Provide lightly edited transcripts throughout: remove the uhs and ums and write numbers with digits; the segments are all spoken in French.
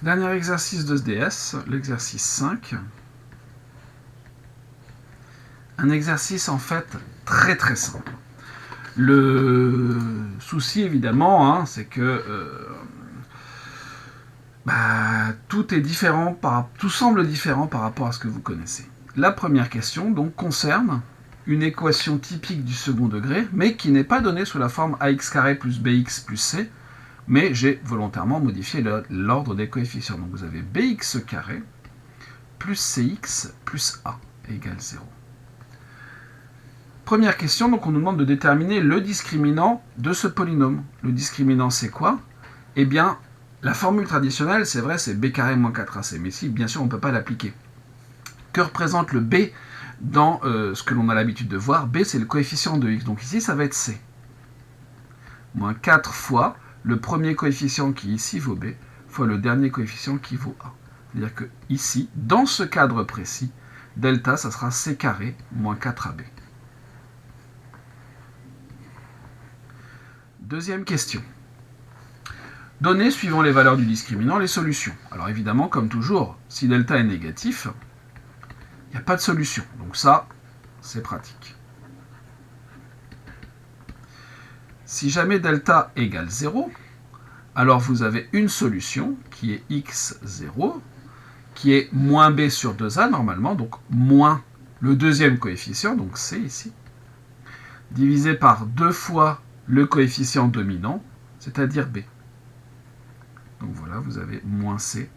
Dernier exercice de ce DS, l'exercice 5. Un exercice en fait très très simple. Le souci évidemment, c'est que tout est différent, tout semble différent par rapport à ce que vous connaissez. La première question donc concerne une équation typique du second degré, mais qui n'est pas donnée sous la forme ax carré plus bx plus c, mais j'ai volontairement modifié l'ordre des coefficients. Donc vous avez bx carré plus cx plus a égale 0. Première question, donc on nous demande de déterminer le discriminant de ce polynôme. Le discriminant, c'est quoi? Eh bien, la formule traditionnelle, c'est vrai, c'est b carré moins 4ac, mais ici, bien sûr, on ne peut pas l'appliquer. Que représente le b dans ce que l'on a l'habitude de voir? B, c'est le coefficient de x, donc ici, ça va être c. Moins 4 fois le premier coefficient qui ici vaut b, fois le dernier coefficient qui vaut a. C'est-à-dire que ici, dans ce cadre précis, delta, ça sera c carré moins 4ab. Deuxième question. Donner, suivant les valeurs du discriminant, les solutions. Alors évidemment, comme toujours, si delta est négatif, il n'y a pas de solution. Donc ça, c'est pratique. Si jamais delta égale 0, alors vous avez une solution qui est x0, qui est moins b sur 2a normalement, donc moins le deuxième coefficient, donc c ici, divisé par 2 fois le coefficient dominant, c'est-à-dire b. Donc voilà, vous avez moins c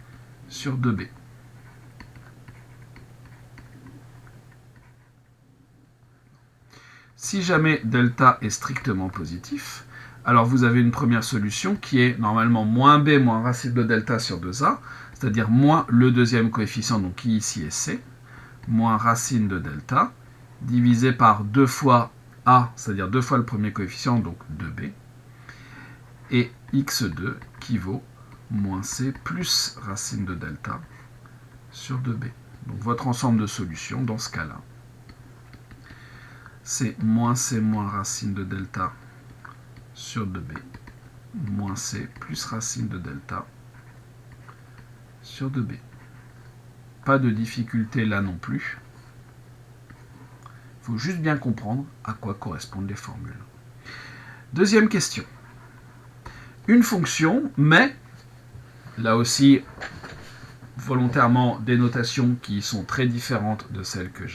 sur 2b. Si jamais delta est strictement positif, alors vous avez une première solution qui est normalement moins b moins racine de delta sur 2a, c'est-à-dire moins le deuxième coefficient, donc qui ici est c, moins racine de delta, divisé par 2 fois a, c'est-à-dire 2 fois le premier coefficient, donc 2b, et x2 qui vaut moins c plus racine de delta sur 2b. Donc votre ensemble de solutions, dans ce cas-là, c'est moins c moins racine de delta sur 2b, moins c plus racine de delta sur 2b. Pas de difficulté là non plus. Il faut juste bien comprendre à quoi correspondent les formules. Deuxième question. Une fonction, mais, là aussi, volontairement, des notations qui sont très différentes de celles que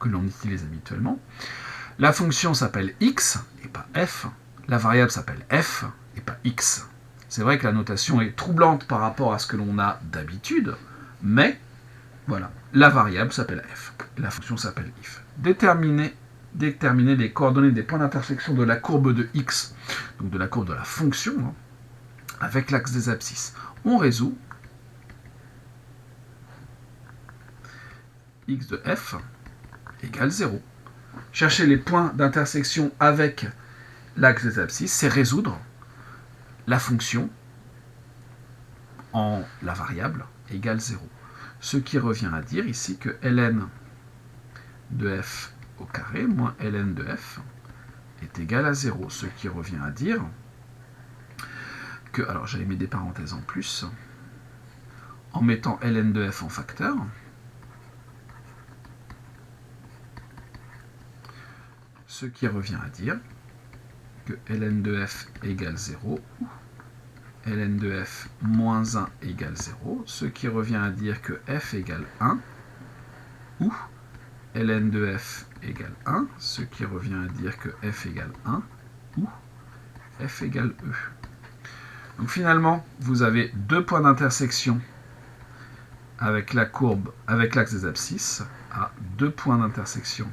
l'on utilise habituellement. La fonction s'appelle x et pas f. La variable s'appelle f et pas x. C'est vrai que la notation est troublante par rapport à ce que l'on a d'habitude, mais voilà, la variable s'appelle f. La fonction s'appelle if. Déterminer les coordonnées des points d'intersection de la courbe de x, donc de la courbe de la fonction, avec l'axe des abscisses. On résout x de f égale 0. Chercher les points d'intersection avec l'axe des abscisses, c'est résoudre la fonction en la variable égale 0. Ce qui revient à dire ici que ln de f au carré moins ln de f est égal à 0. Ce qui revient à dire que, alors j'avais mis des parenthèses en plus, en mettant ln de f en facteur, ce qui revient à dire que ln de f égale 0, ou ln de f moins 1 égale 0, ce qui revient à dire que f égale 1, ou ln de f égale 1, ce qui revient à dire que f égale 1, ou f égale e. Donc finalement, vous avez deux points d'intersection avec la courbe, avec l'axe des abscisses, à deux points d'intersection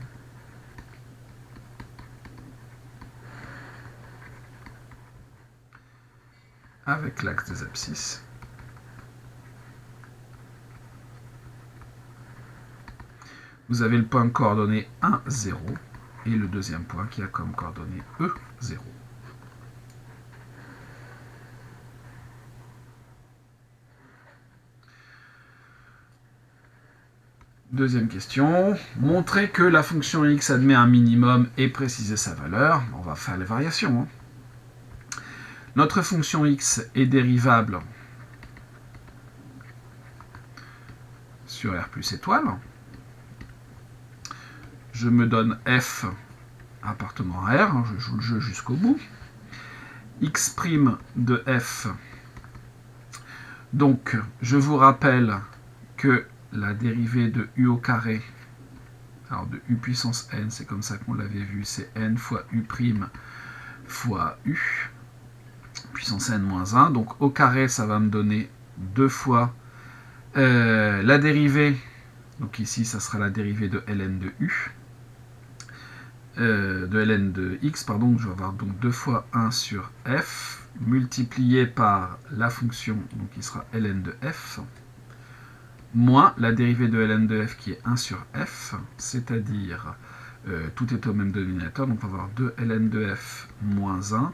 avec l'axe des abscisses. Vous avez le point de coordonnée 1, 0, et le deuxième point qui a comme coordonnée E, 0. Deuxième question. Montrer que la fonction x admet un minimum et préciser sa valeur. On va faire les variations. Notre fonction x est dérivable sur R plus étoile. Je me donne f appartenant à R, je joue le jeu jusqu'au bout. X' de f. Donc, je vous rappelle que la dérivée de u au carré, alors de u puissance n, c'est comme ça qu'on l'avait vu, c'est n fois u' fois u, puissance n moins 1. Donc, au carré, ça va me donner 2 fois la dérivée, donc ici, ça sera la dérivée de ln de u, de ln de x, pardon, je vais avoir donc 2 fois 1 sur f, multiplié par la fonction, donc qui sera ln de f, moins la dérivée de ln de f qui est 1 sur f, c'est-à-dire, tout est au même dénominateur, donc on va avoir 2 ln de f moins 1,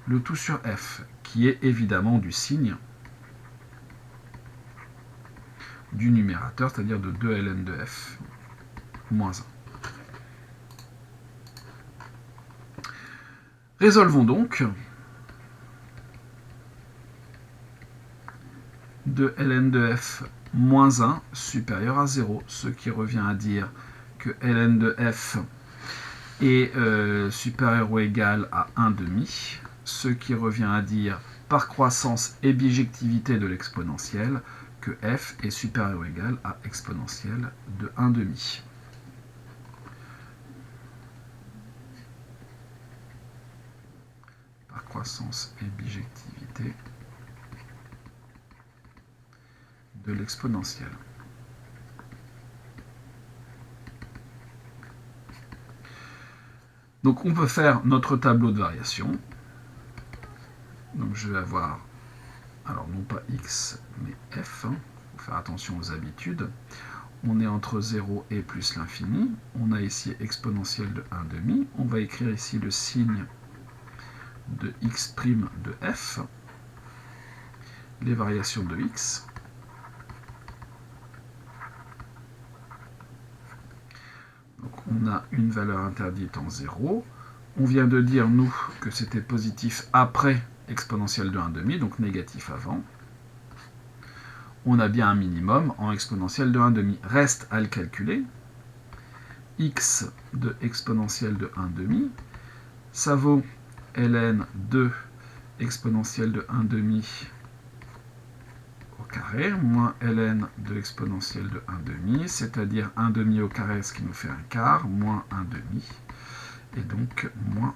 le tout sur f, qui est évidemment du signe du numérateur, c'est-à-dire de 2 ln de f moins 1. Résolvons donc 2 ln de f moins 1 supérieur à 0, ce qui revient à dire que ln de f est supérieur ou égal à 1/2, ce qui revient à dire par croissance et bijectivité de l'exponentielle que f est supérieur ou égal à exponentielle de 1/2. Par croissance et bijectivité de l'exponentielle. Donc on peut faire notre tableau de variation. Donc je vais avoir, alors non pas x, mais f, il faut faire attention aux habitudes. On est entre 0 et plus l'infini. On a ici exponentielle de 1/2. On va écrire ici le signe de x' de f, les variations de x. Donc on a une valeur interdite en 0. On vient de dire, nous, que c'était positif après exponentielle de 1/2, donc négatif avant. On a bien un minimum en exponentielle de 1/2. Reste à le calculer. X de exponentielle de 1/2, ça vaut ln de exponentielle de 1/2 au carré, moins ln de exponentielle de 1/2, c'est-à-dire 1/2 au carré, ce qui nous fait un quart, moins 1/2, et donc moins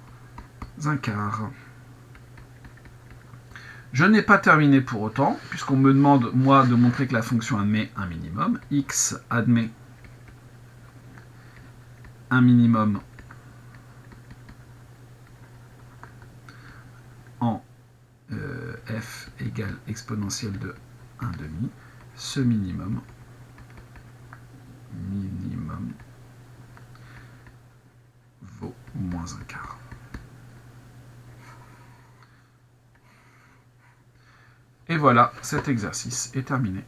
un quart. Je n'ai pas terminé pour autant, puisqu'on me demande, moi, de montrer que la fonction admet un minimum. X admet un minimum en f égale exponentielle de 1/2. Ce minimum vaut moins un quart. Et voilà, cet exercice est terminé.